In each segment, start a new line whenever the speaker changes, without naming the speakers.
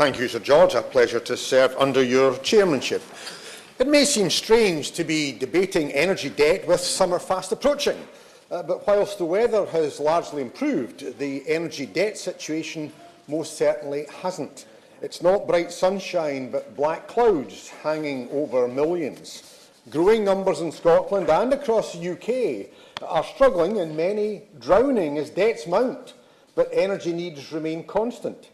Thank you, Sir George. A pleasure to serve under your chairmanship. It may seem strange to be debating energy debt with summer fast approaching, but whilst the weather has largely improved, the energy debt situation most certainly hasn't. It's not bright sunshine, but black clouds hanging over millions. Growing numbers in Scotland and across the UK are struggling and many drowning as debts mount, but energy needs remain constant.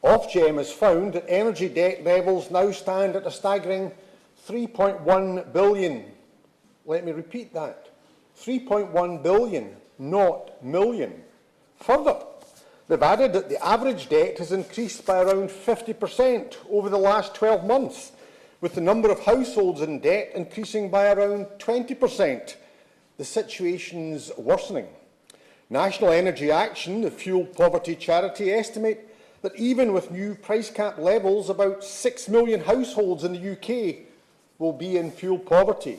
Ofgem has found that energy debt levels now stand at a staggering 3.1 billion. Let me repeat that. 3.1 billion, not million. Further, they've added that the average debt has increased by around 50% over the last 12 months, with the number of households in debt increasing by around 20%. The situation's worsening. National Energy Action, the fuel poverty charity, estimate that even with new price cap levels, about 6 million households in the UK will be in fuel poverty.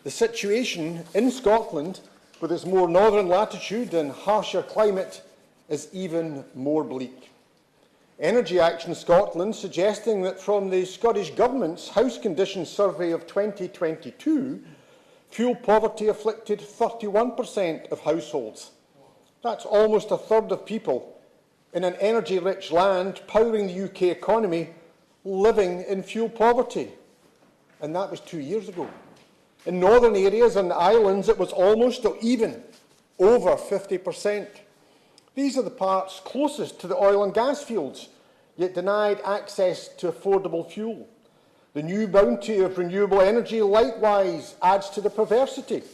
The situation in Scotland, with its more northern latitude and harsher climate, is even more bleak. Energy Action Scotland suggesting that from the Scottish Government's House Conditions Survey of 2022, fuel poverty afflicted 31% of households. That's almost a third of people in an energy-rich land powering the UK economy living in fuel poverty. And that was 2 years ago. In northern areas and the islands, it was almost or even over 50%. These are the parts closest to the oil and gas fields, yet denied access to affordable fuel. The new bounty of renewable energy likewise adds to the perversity.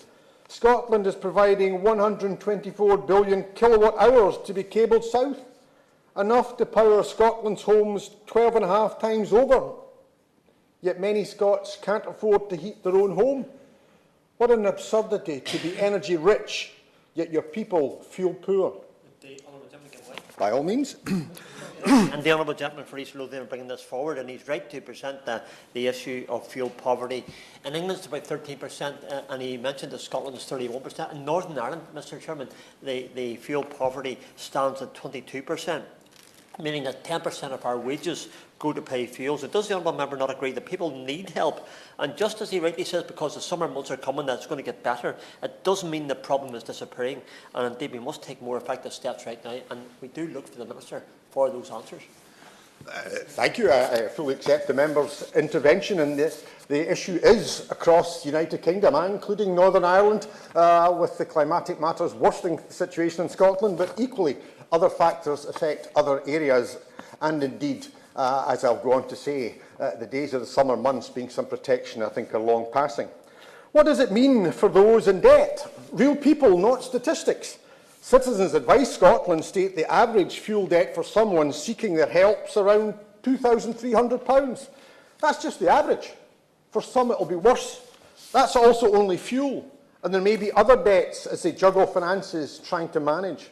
Scotland is providing 124 billion kilowatt hours to be cabled south, enough to power Scotland's homes 12.5 times over. Yet many Scots can't afford to heat their own home. What an absurdity to be energy rich, yet your people feel poor. By all means.
And the Honourable Gentleman for East Lothian bringing this forward, and he's right to present the issue of fuel poverty. In England it's about 13%, and he mentioned that Scotland is 31%. In Northern Ireland, Mr Chairman, the fuel poverty stands at 22%, meaning that 10% of our wages go to pay fuel. So does the Honourable Member not agree that people need help? And just as he rightly says, because the summer months are coming, that's going to get better, it doesn't mean the problem is disappearing. And indeed, we must take more effective steps right now. And we do look for the Minister for those answers.
Thank you. I fully accept the member's intervention, and the issue is across the United Kingdom, including Northern Ireland, with the climatic matters worsening the situation in Scotland, but equally other factors affect other areas, and indeed, as I'll go on to say, the days of the summer months being some protection, I think, are long passing. What does it mean for those in debt? Real people, not statistics. Citizens Advice Scotland state the average fuel debt for someone seeking their help is around £2,300. That's just the average. For some it will be worse. That's also only fuel, and there may be other debts as they juggle finances trying to manage.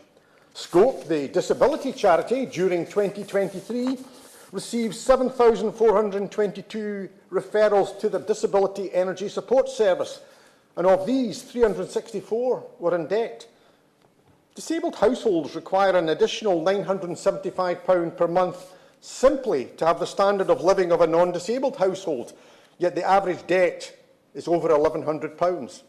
Scope, the disability charity, during 2023 received 7,422 referrals to the Disability Energy Support Service, and of these, 364 were in debt. Disabled households require an additional £975 per month simply to have the standard of living of a non-disabled household, yet the average debt is over £1,100.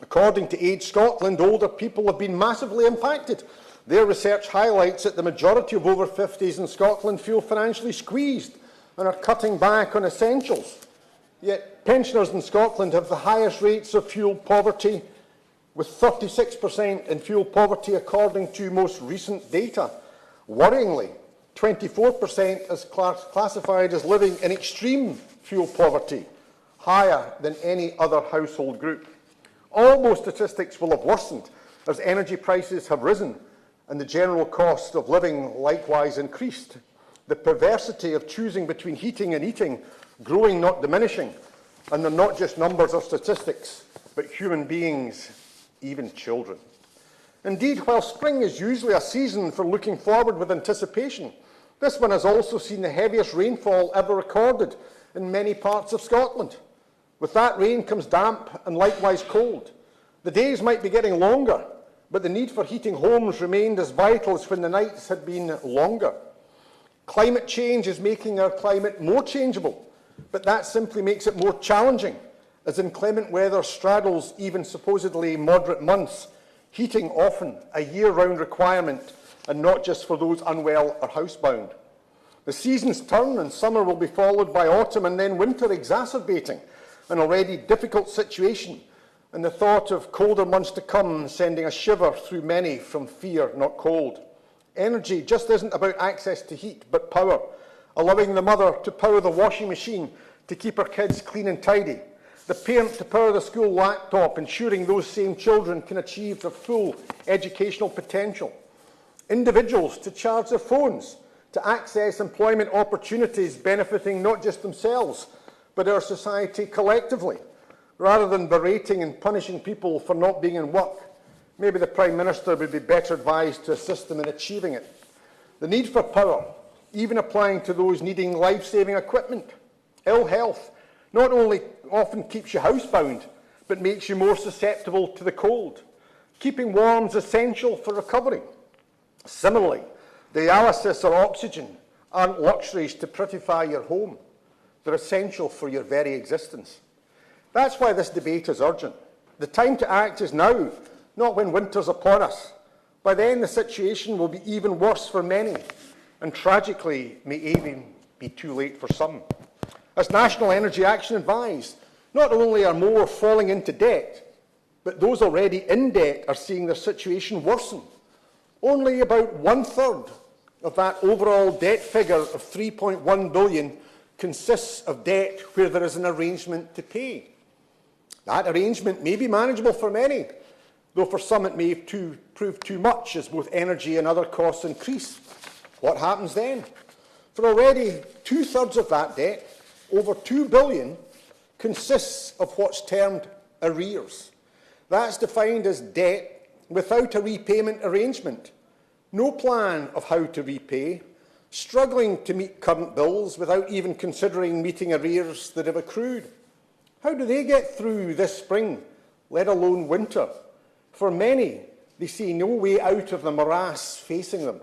According to Age Scotland, older people have been massively impacted. Their research highlights that the majority of over 50s in Scotland feel financially squeezed and are cutting back on essentials. Yet pensioners in Scotland have the highest rates of fuel poverty, with 36% in fuel poverty according to most recent data. Worryingly, 24% is classified as living in extreme fuel poverty, higher than any other household group. All those statistics will have worsened as energy prices have risen and the general cost of living likewise increased. The perversity of choosing between heating and eating growing, not diminishing, and they're not just numbers or statistics, but human beings, even children. Indeed, while spring is usually a season for looking forward with anticipation, this one has also seen the heaviest rainfall ever recorded in many parts of Scotland. With that rain comes damp and likewise cold. The days might be getting longer, but the need for heating homes remained as vital as when the nights had been longer. Climate change is making our climate more changeable, but that simply makes it more challenging, as inclement weather straddles even supposedly moderate months, heating often a year-round requirement and not just for those unwell or housebound. The seasons turn and summer will be followed by autumn and then winter, exacerbating an already difficult situation, and the thought of colder months to come sending a shiver through many from fear, not cold. Energy just isn't about access to heat, but power, allowing the mother to power the washing machine to keep her kids clean and tidy, the parent to power the school laptop, ensuring those same children can achieve their full educational potential, individuals to charge their phones, to access employment opportunities benefiting not just themselves, but our society collectively, rather than berating and punishing people for not being in work. Maybe the Prime Minister would be better advised to assist them in achieving it. The need for power, even applying to those needing life-saving equipment. Ill health not only often keeps you housebound, but makes you more susceptible to the cold. Keeping warm is essential for recovery. Similarly, dialysis or oxygen aren't luxuries to prettify your home. They're essential for your very existence. That's why this debate is urgent. The time to act is now, not when winter's upon us. By then, the situation will be even worse for many, and tragically, may even be too late for some. As National Energy Action advised, not only are more falling into debt, but those already in debt are seeing their situation worsen. Only about one-third of that overall debt figure of £3.1 billion consists of debt where there is an arrangement to pay. That arrangement may be manageable for many, though for some it may prove too much as both energy and other costs increase. What happens then? For already two-thirds of that debt, over £2 billion, consists of what's termed arrears. That's defined as debt without a repayment arrangement, no plan of how to repay, struggling to meet current bills without even considering meeting arrears that have accrued. How do they get through this spring, let alone winter? For many, they see no way out of the morass facing them.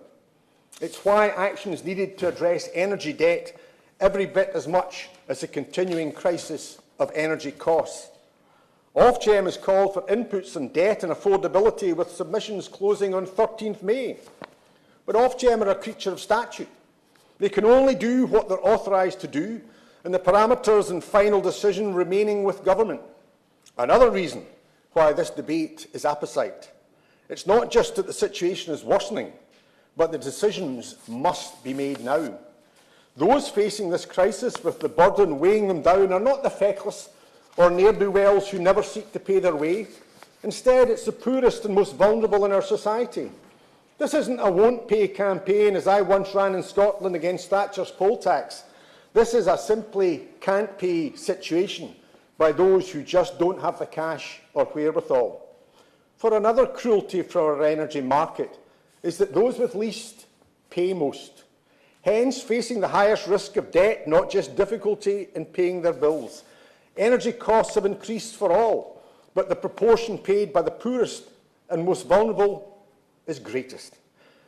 It's why action is needed to address energy debt every bit as much as the continuing crisis of energy costs. Ofgem has called for inputs on debt and affordability, with submissions closing on 13th May. But Ofgem are a creature of statute. They can only do what they're authorised to do, and the parameters and final decision remaining with government. Another reason why this debate is apposite. It's not just that the situation is worsening, but the decisions must be made now. Those facing this crisis with the burden weighing them down are not the feckless or ne'er-do-wells who never seek to pay their way. Instead, it's the poorest and most vulnerable in our society. This isn't a won't-pay campaign, as I once ran in Scotland against Thatcher's poll tax. This is a simply can't-pay situation by those who just don't have the cash or wherewithal. For another cruelty for our energy market is that those with least pay most, hence facing the highest risk of debt, not just difficulty in paying their bills. Energy costs have increased for all, but the proportion paid by the poorest and most vulnerable is greatest.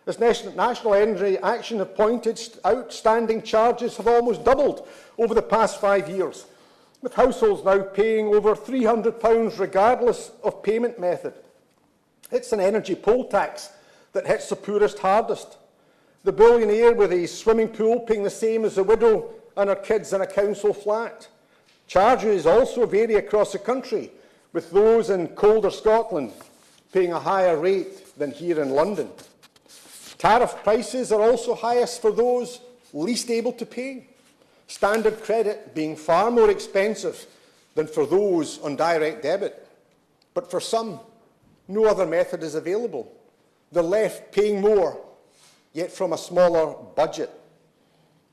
As National Energy Action have pointed out, standing charges have almost doubled over the past 5 years, with households now paying over £300 regardless of payment method. It's an energy poll tax that hits the poorest hardest. The billionaire with a swimming pool paying the same as the widow and her kids in a council flat. Charges also vary across the country, with those in colder Scotland paying a higher rate than here in London. Tariff prices are also highest for those least able to pay, standard credit being far more expensive than for those on direct debit. But for some, no other method is available. They're left paying more, yet from a smaller budget.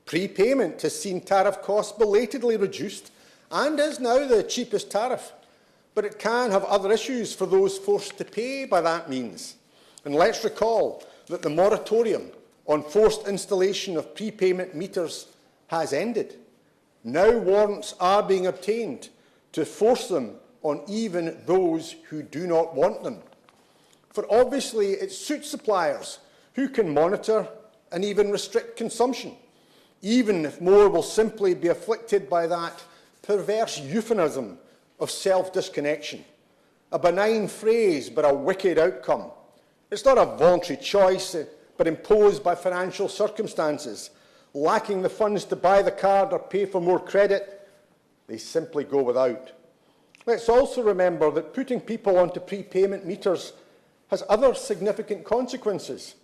Prepayment has seen tariff costs belatedly reduced and is now the cheapest tariff. But it can have other issues for those forced to pay by that means. And let's recall that the moratorium on forced installation of prepayment meters has ended. Now warrants are being obtained to force them on even those who do not want them. For obviously it suits suppliers who can monitor and even restrict consumption, even if more will simply be afflicted by that perverse euphemism of self-disconnection. A benign phrase, but a wicked outcome. It's not a voluntary choice, but imposed by financial circumstances. Lacking the funds to buy the card or pay for more credit, they simply go without. Let's also remember that putting people onto prepayment meters has other significant consequences.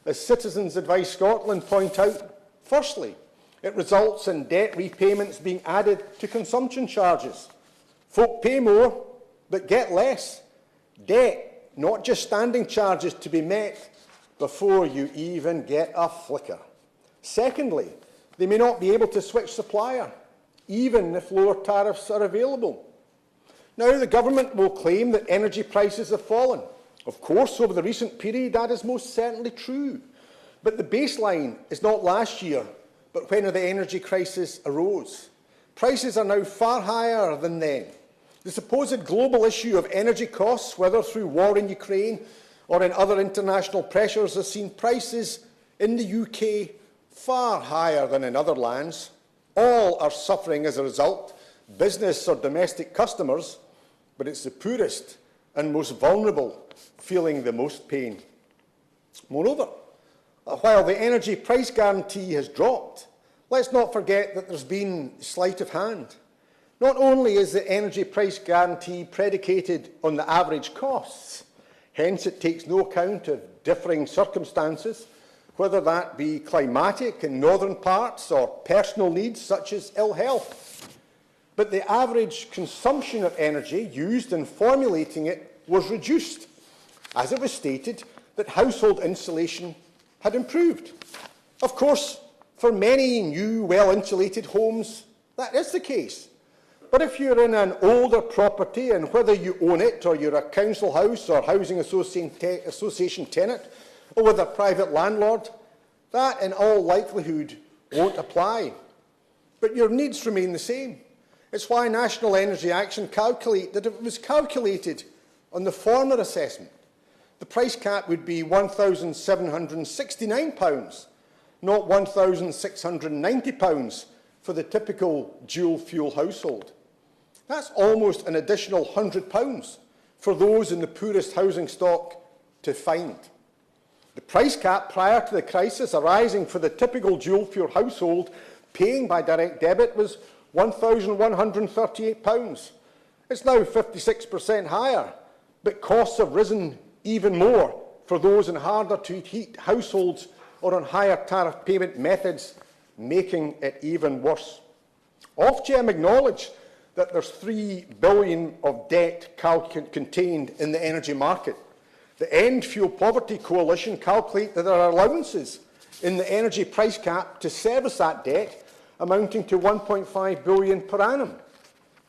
As Citizens Advice Scotland point out, firstly, it results in debt repayments being added to consumption charges. Folk pay more, but get less. Debt, not just standing charges, to be met before you even get a flicker. Secondly, they may not be able to switch supplier, even if lower tariffs are available. Now, the government will claim that energy prices have fallen. Of course, over the recent period, that is most certainly true. But the baseline is not last year, but when the energy crisis arose. Prices are now far higher than then. The supposed global issue of energy costs, whether through war in Ukraine or in other international pressures, has seen prices in the UK far higher than in other lands. All are suffering as a result, business or domestic customers, but it's the poorest and most vulnerable feeling the most pain. Moreover, while the energy price guarantee has dropped, let's not forget that there's been sleight of hand. Not only is the energy price guarantee predicated on the average costs, hence it takes no account of differing circumstances, whether that be climatic in northern parts or personal needs such as ill health. But the average consumption of energy used in formulating it was reduced, as it was stated that household insulation had improved. Of course, for many new, well-insulated homes, that is the case. But if you're in an older property, and whether you own it or you're a council house or housing association tenant, or with a private landlord, that in all likelihood won't apply. But your needs remain the same. It's why National Energy Action calculate that if it was calculated on the former assessment, the price cap would be £1,769, not £1,690 for the typical dual-fuel household. That's almost an additional £100 for those in the poorest housing stock to find. The price cap prior to the crisis arising for the typical dual-fuel household paying by direct debit was £1,138. It's now 56% higher, but costs have risen even more for those in harder-to-heat households or on higher tariff payment methods, making it even worse. Ofgem acknowledge that there's £3 billion of debt contained in the energy market. The End Fuel Poverty Coalition calculate that there are allowances in the energy price cap to service that debt amounting to £1.5 billion per annum.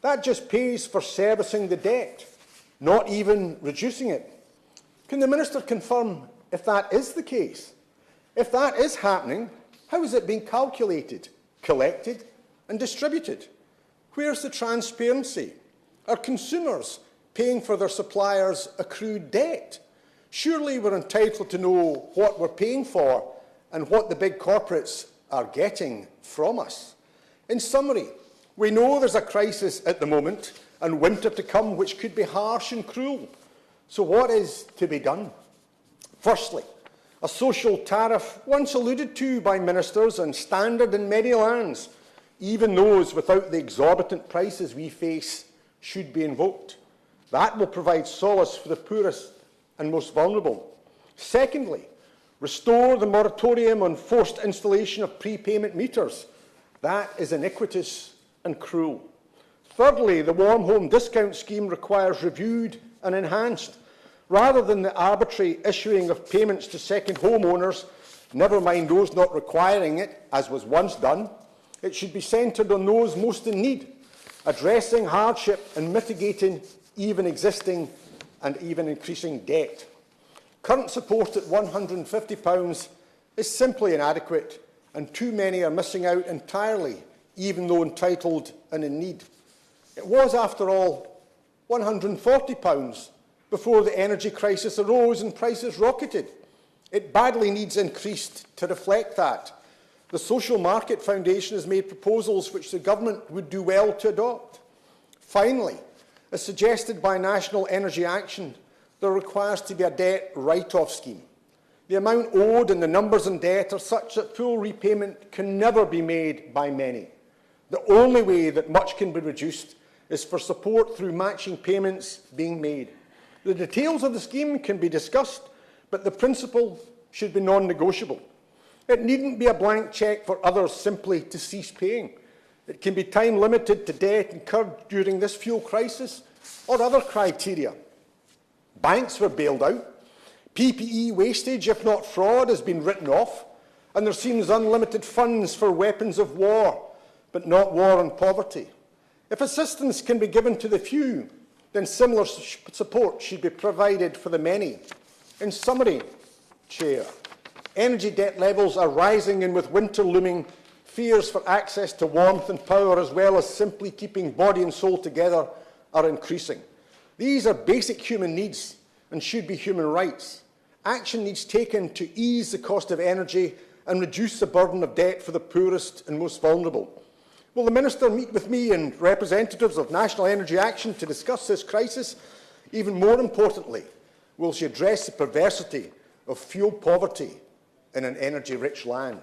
That just pays for servicing the debt, not even reducing it. Can the Minister confirm if that is the case? If that is happening, how is it being calculated, collected and distributed? Where's the transparency? Are consumers paying for their suppliers' accrued debt? Surely we're entitled to know what we're paying for and what the big corporates are getting from us. In summary, we know there's a crisis at the moment and winter to come which could be harsh and cruel. So what is to be done? Firstly, a social tariff once alluded to by ministers and standard in many lands, even those without the exorbitant prices we face, should be invoked. That will provide solace for the poorest and most vulnerable. Secondly, restore the moratorium on forced installation of prepayment meters. That is iniquitous and cruel. Thirdly, the Warm Home Discount Scheme requires reviewed and enhanced. Rather than the arbitrary issuing of payments to second homeowners, never mind those not requiring it, as was once done, it should be centred on those most in need, addressing hardship and mitigating even existing and even increasing debt. Current support at £150 is simply inadequate, and too many are missing out entirely, even though entitled and in need. It was, after all, £140 before the energy crisis arose and prices rocketed. It badly needs increased to reflect that. The Social Market Foundation has made proposals which the Government would do well to adopt. Finally, as suggested by National Energy Action, there requires to be a debt write-off scheme. The amount owed and the numbers in debt are such that full repayment can never be made by many. The only way that much can be reduced is for support through matching payments being made. The details of the scheme can be discussed, but the principle should be non-negotiable. It needn't be a blank cheque for others simply to cease paying. It can be time-limited to debt incurred during this fuel crisis or other criteria. Banks were bailed out. PPE wastage, if not fraud, has been written off, and there seems unlimited funds for weapons of war, but not war on poverty. If assistance can be given to the few, then similar support should be provided for the many. In summary, Chair, energy debt levels are rising, and with winter looming, fears for access to warmth and power, as well as simply keeping body and soul together, are increasing. These are basic human needs and should be human rights. Action needs taken to ease the cost of energy and reduce the burden of debt for the poorest and most vulnerable. Will the Minister meet with me and representatives of National Energy Action to discuss this crisis? Even more importantly, will she address the perversity of fuel poverty in an energy-rich land?